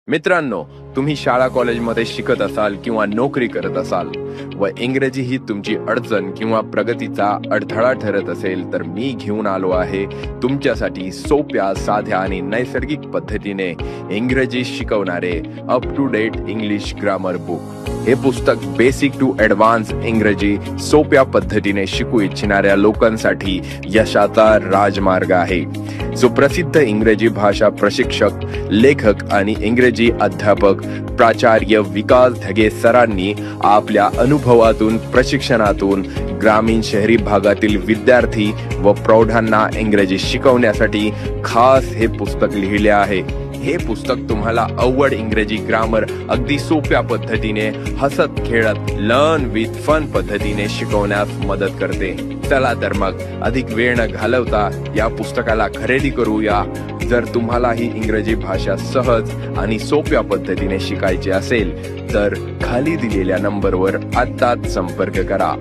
मित्रांनो, तुम्ही शाळा कॉलेजमध्ये शिकत असाल किंवा नोकरी करत असाल व इंग्रजी ही तुमची अडचण किंवा प्रगतीचा अडथळा ठरत असेल तर मी घेऊन आलो आहे तुमच्यासाठी सोप्या, साध्या आणि नैसर्गिक पद्धतीने इंग्रजी शिकवणारे up to date English grammar book. हे पुस्तक बेसिक टू ॲडव्हान्स इंग्रजी सोप्या पद्धतीने शिकू इच्छिणाऱ्या लोकांसाठी यशाचा राजमार्ग आहे। सुप्रसिद्ध इंग्रजी भाषा प्रशिक्षक, लेखक आणि इंग्रजी अध्यापक प्राचार्य विकास धगे सरांनी आपल्या अनुभवातून, प्रशिक्षणातून ग्रामीण शहरी भागातील विद्यार्थी व प्रौढांना इंग्रजी शिकवण्यासाठी खास हे पुस्तक लिहिले आहे। हे पुस्तक तुम्हाला अवघड इंग्रजी ग्रामर अगदी सोप्या पद्धतीने हसत खेळत लर्न विथ फन पद्धतीने शिकवण्यास मदत करते। चला तर मग अधिक वेळ न घालवता या पुस्तकाला खरेदी करूया। जर तुम्हालाही इंग्रजी भाषा सहज आणि सोप्या पद्धतीने शिकायची असेल तर खाली दिलेल्या नंबरवर आत्ताच संपर्क करा।